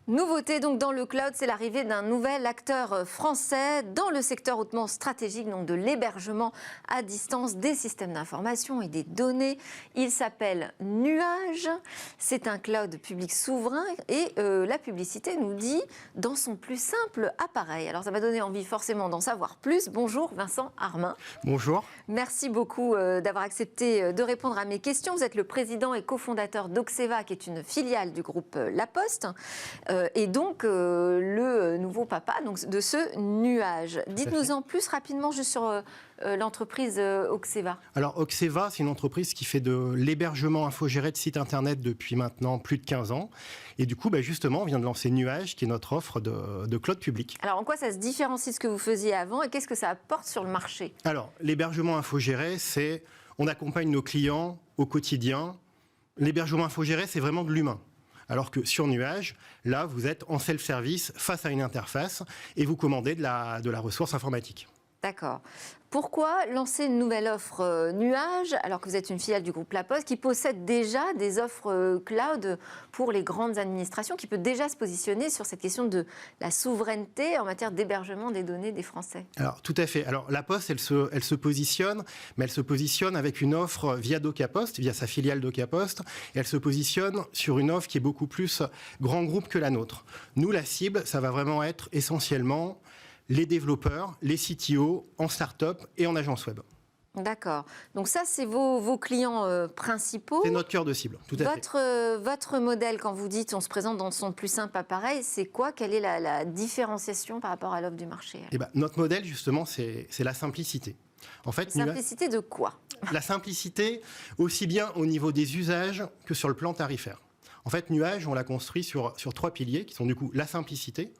Nouveauté donc dans le cloud, c'est l'arrivée d'un nouvel acteur français dans le secteur hautement stratégique donc de l'hébergement à distance des systèmes d'information et des données. Il s'appelle Nuage. C'est un cloud public souverain et la publicité nous dit dans son plus simple appareil. Alors ça m'a donné envie forcément d'en savoir plus. Bonjour Vincent Armin. Bonjour. Merci beaucoup d'avoir accepté de répondre à mes questions. Vous êtes le président et cofondateur d'Oxeva, qui est une filiale du groupe La Poste. Et donc le nouveau papa donc, de ce nuage. Dites-nous en plus rapidement juste sur l'entreprise Oxeva. Alors Oxeva, c'est une entreprise qui fait de l'hébergement infogéré de sites internet depuis maintenant plus de 15 ans. Et du coup, justement, on vient de lancer Nuage, qui est notre offre de cloud public. Alors en quoi ça se différencie de ce que vous faisiez avant et qu'est-ce que ça apporte sur le marché? Alors l'hébergement infogéré, c'est on accompagne nos clients au quotidien. L'hébergement infogéré, c'est vraiment de l'humain. Alors que sur Nuage, là, vous êtes en self-service face à une interface et vous commandez de la ressource informatique. D'accord. Pourquoi lancer une nouvelle offre Nuage alors que vous êtes une filiale du groupe La Poste qui possède déjà des offres cloud pour les grandes administrations, qui peut déjà se positionner sur cette question de la souveraineté en matière d'hébergement des données des Français? Alors tout à fait. Alors La Poste, elle se positionne, mais elle se positionne avec une offre via DocaPost, via sa filiale DocaPost, et elle se positionne sur une offre qui est beaucoup plus grand groupe que la nôtre. Nous, la cible, ça va vraiment être essentiellement les développeurs, les CTO en start-up et en agence web. D'accord. Donc ça, c'est vos clients principaux. C'est notre cœur de cible, tout à fait. Votre modèle, quand vous dites on se présente dans son plus simple appareil, c'est quoi? Quelle est la différenciation par rapport à l'offre du marché? Notre modèle, justement, c'est la simplicité. En fait, simplicité de quoi? La simplicité, aussi bien au niveau des usages que sur le plan tarifaire. En fait, Nuage, on l'a construit sur 3 piliers, qui sont du coup la simplicité,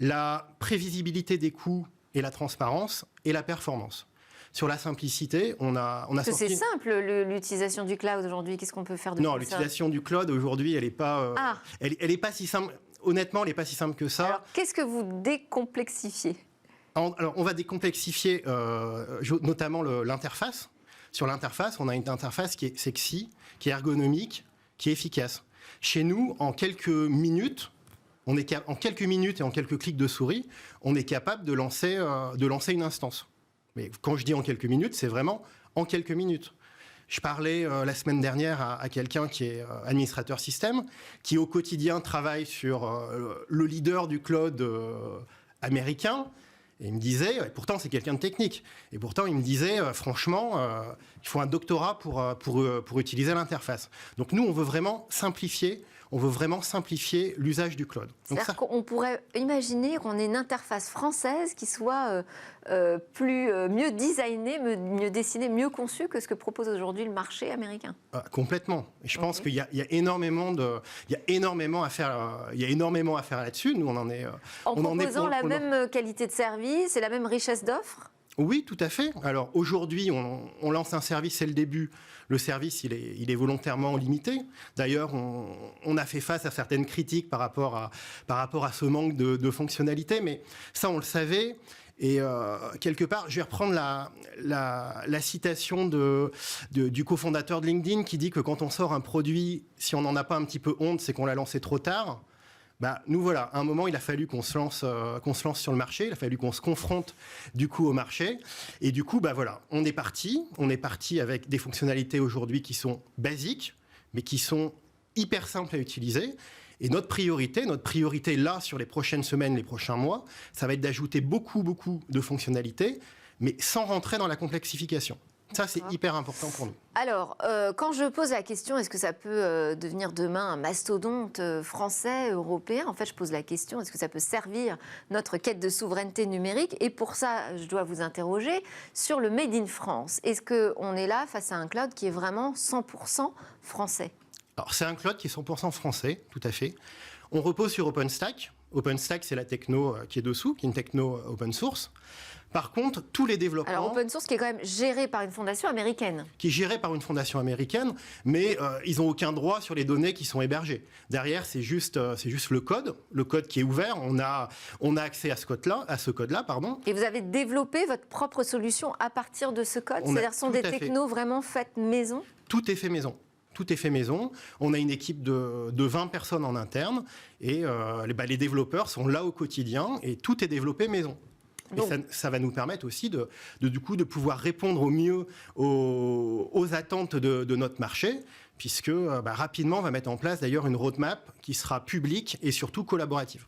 la prévisibilité des coûts et la transparence, et la performance. Sur la simplicité, on a sorti... C'est simple, l'utilisation du cloud aujourd'hui. Qu'est-ce qu'on peut faire de plus? Non, l'utilisation du cloud aujourd'hui, elle n'est pas... elle est pas si simple. Honnêtement, elle n'est pas si simple que ça. Alors, qu'est-ce que vous décomplexifiez? Alors, on va décomplexifier notamment l'interface. Sur l'interface, on a une interface qui est sexy, qui est ergonomique, qui est efficace. Chez nous, en quelques minutes... en quelques minutes et en quelques clics de souris, on est capable de lancer une instance. Mais quand je dis en quelques minutes, c'est vraiment en quelques minutes. Je parlais la semaine dernière à quelqu'un qui est administrateur système, qui au quotidien travaille sur le leader du cloud américain. Et il me disait, et pourtant c'est quelqu'un de technique, et pourtant il me disait, franchement, il faut un doctorat pour utiliser l'interface. Donc nous, on veut vraiment simplifier l'usage du cloud. C'est-à-dire qu'on pourrait imaginer qu'on ait une interface française qui soit mieux designée, mieux dessinée, mieux conçue que ce que propose aujourd'hui le marché américain. Complètement. Et je pense qu'il y a énormément à faire là-dessus. Nous, on en est... En proposant la même qualité de service et la même richesse d'offres? Oui, tout à fait. Alors aujourd'hui, on lance un service, c'est le début. Le service, il est volontairement limité. D'ailleurs, on a fait face à certaines critiques par rapport à ce manque de fonctionnalités, mais ça, on le savait. Et quelque part, je vais reprendre la citation du cofondateur de LinkedIn qui dit que quand on sort un produit, si on n'en a pas un petit peu honte, c'est qu'on l'a lancé trop tard. Nous voilà, à un moment il a fallu qu'on se lance sur le marché, il a fallu qu'on se confronte du coup au marché, et du coup voilà, on est parti avec des fonctionnalités aujourd'hui qui sont basiques, mais qui sont hyper simples à utiliser. Et notre priorité là sur les prochaines semaines, les prochains mois, ça va être d'ajouter beaucoup de fonctionnalités, mais sans rentrer dans la complexification. Ça, c'est hyper important pour nous. Alors, quand je pose la question, est-ce que ça peut devenir demain un mastodonte français, européen? En fait, je pose la question, est-ce que ça peut servir notre quête de souveraineté numérique? Et pour ça, je dois vous interroger sur le Made in France. Est-ce qu'on est là face à un cloud qui est vraiment 100% français? Alors, c'est un cloud qui est 100% français, tout à fait. On repose sur OpenStack. OpenStack, c'est la techno qui est dessous, qui est une techno open source. Par contre, tous les développements... Alors, open source qui est quand même géré par une fondation américaine. Qui est géré par une fondation américaine, mais ils n'ont aucun droit sur les données qui sont hébergées. Derrière, c'est juste le code qui est ouvert. On a accès à ce code-là, pardon. Et vous avez développé votre propre solution à partir de ce code? C'est-à-dire, ce sont des technos vraiment faites maison? Tout est fait maison. tout est fait maison. On a une équipe de 20 personnes en interne et les développeurs sont là au quotidien et tout est développé maison. Donc, et ça va nous permettre aussi de pouvoir répondre au mieux aux attentes de notre marché, puisque rapidement, on va mettre en place d'ailleurs une roadmap qui sera publique et surtout collaborative.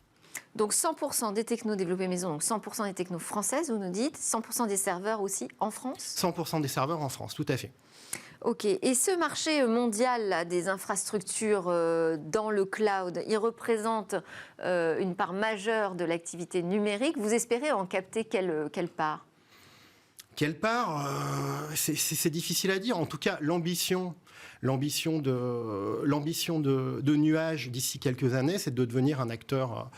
Donc 100% des technos développés maison, donc 100% des technos françaises, vous nous dites, 100% des serveurs aussi en France ? 100% des serveurs en France, tout à fait. Ok, et ce marché mondial là, des infrastructures dans le cloud, il représente une part majeure de l'activité numérique. Vous espérez en capter quelle part ? Quelle part c'est difficile à dire. En tout cas, l'ambition de Nuage d'ici quelques années, c'est de devenir un acteur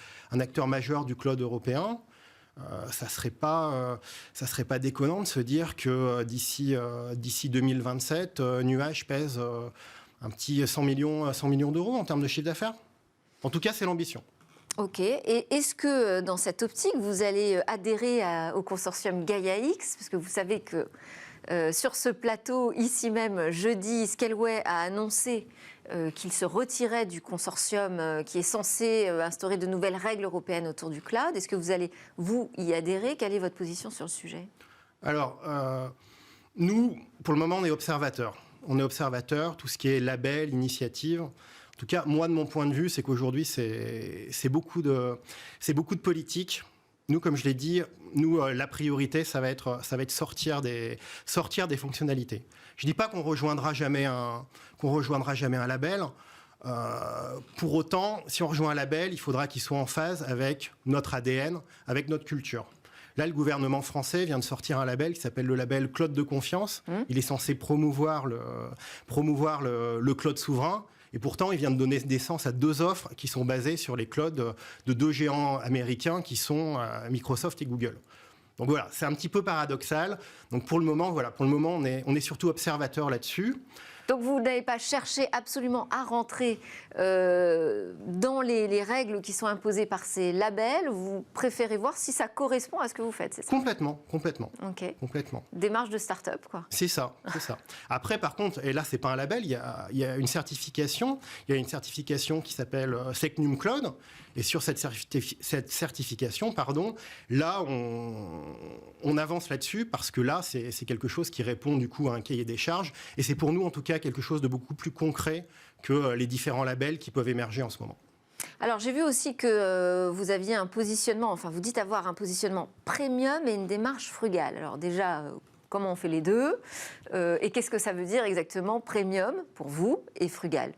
majeur du cloud européen. Ça serait pas déconnant de se dire que d'ici 2027, Nuage pèse un petit 100 millions d'euros en termes de chiffre d'affaires. En tout cas, c'est l'ambition. Ok. Et est-ce que dans cette optique, vous allez adhérer au consortium Gaia-X ? Parce que vous savez que sur ce plateau, ici même, jeudi, Scaleway a annoncé qu'il se retirait du consortium qui est censé instaurer de nouvelles règles européennes autour du cloud. Est-ce que vous allez, vous, y adhérer ? Quelle est votre position sur le sujet ? Alors, nous, pour le moment, on est observateurs. On est observateurs, tout ce qui est label, initiative. En tout cas, moi, de mon point de vue, c'est qu'aujourd'hui, c'est beaucoup de politique. Nous, comme je l'ai dit, la priorité, ça va être sortir des fonctionnalités. Je ne dis pas qu'on rejoindra jamais un label. Pour autant, si on rejoint un label, il faudra qu'il soit en phase avec notre ADN, avec notre culture. Là, le gouvernement français vient de sortir un label qui s'appelle le label Cloud de confiance. Il est censé promouvoir le cloud souverain. Et pourtant, il vient de donner naissance à 2 offres qui sont basées sur les clouds de 2 géants américains qui sont Microsoft et Google. Donc voilà, c'est un petit peu paradoxal. Donc pour le moment, on est surtout observateur là-dessus. Donc vous n'avez pas cherché absolument à rentrer dans les règles qui sont imposées par ces labels. Vous préférez voir si ça correspond à ce que vous faites, c'est ça ? Complètement. Ok. Complètement. Démarche de start-up, quoi. C'est ça. Après, par contre, et là, c'est pas un label, il y a une certification. Il y a une certification qui s'appelle Secnum Cloud. Et sur cette certification, là, on avance là-dessus parce que là, c'est quelque chose qui répond du coup à un cahier des charges. Et c'est pour nous, en tout cas, quelque chose de beaucoup plus concret que les différents labels qui peuvent émerger en ce moment. Alors, j'ai vu aussi que vous aviez un positionnement, enfin, vous dites avoir un positionnement premium et une démarche frugale. Alors déjà, comment on fait les deux ? Et qu'est-ce que ça veut dire exactement, premium pour vous et frugal ?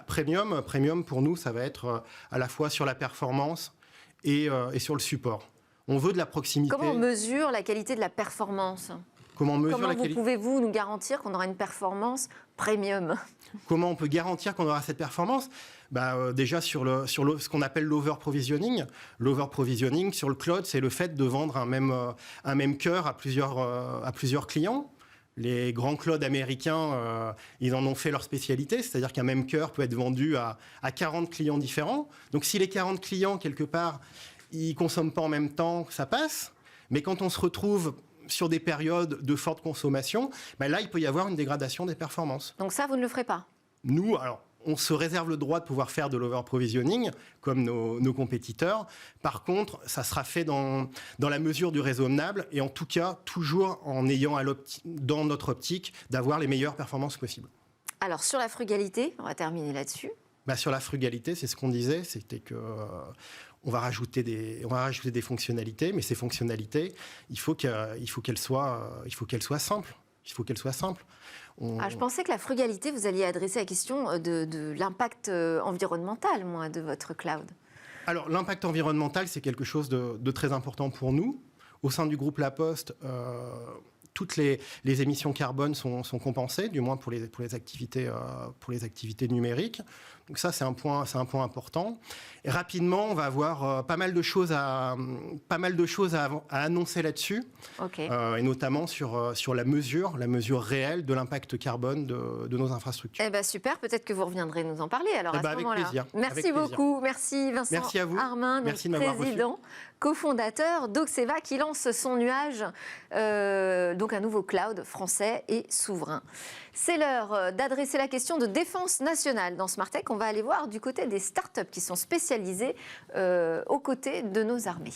Premium pour nous, ça va être à la fois sur la performance et sur le support. On veut de la proximité. Comment on mesure la qualité de la performance ? Comment pouvez-vous nous garantir qu'on aura une performance premium ? Comment on peut garantir qu'on aura cette performance ? Déjà sur ce qu'on appelle l'over-provisioning. L'over-provisioning sur le cloud, c'est le fait de vendre un même cœur à plusieurs clients. Les grands clouds américains, ils en ont fait leur spécialité, c'est-à-dire qu'un même cœur peut être vendu à 40 clients différents. Donc si les 40 clients, quelque part, ils ne consomment pas en même temps, ça passe. Mais quand on se retrouve sur des périodes de forte consommation, là, il peut y avoir une dégradation des performances. Donc ça, vous ne le ferez pas ? Nous, alors, on se réserve le droit de pouvoir faire de l'over-provisioning, comme nos compétiteurs. Par contre, ça sera fait dans la mesure du raisonnable, et en tout cas, toujours en ayant dans notre optique d'avoir les meilleures performances possibles. Alors, sur la frugalité, on va terminer là-dessus. Sur la frugalité, c'est ce qu'on disait, c'était que... On va rajouter des fonctionnalités, mais ces fonctionnalités, il faut qu'elles soient simples. Je pensais que la frugalité, vous alliez adresser la question de l'impact environnemental, de votre cloud. Alors, l'impact environnemental, c'est quelque chose de très important pour nous. Au sein du groupe La Poste, toutes les émissions carbone sont compensées, du moins pour les activités numériques. Donc ça, c'est un point important. Et rapidement, on va avoir pas mal de choses à annoncer là-dessus, Okay. Et notamment sur la mesure réelle de l'impact carbone de nos infrastructures. Super, peut-être que vous reviendrez nous en parler alors à ce moment-là. Avec plaisir. Merci beaucoup, merci Vincent. Merci à vous. Armin, Merci de m'avoir président, cofondateur d'Oxeva qui lance son nuage. donc un nouveau cloud français et souverain. C'est l'heure d'adresser la question de défense nationale dans Smart Tech. On va aller voir du côté des startups qui sont spécialisées aux côtés de nos armées.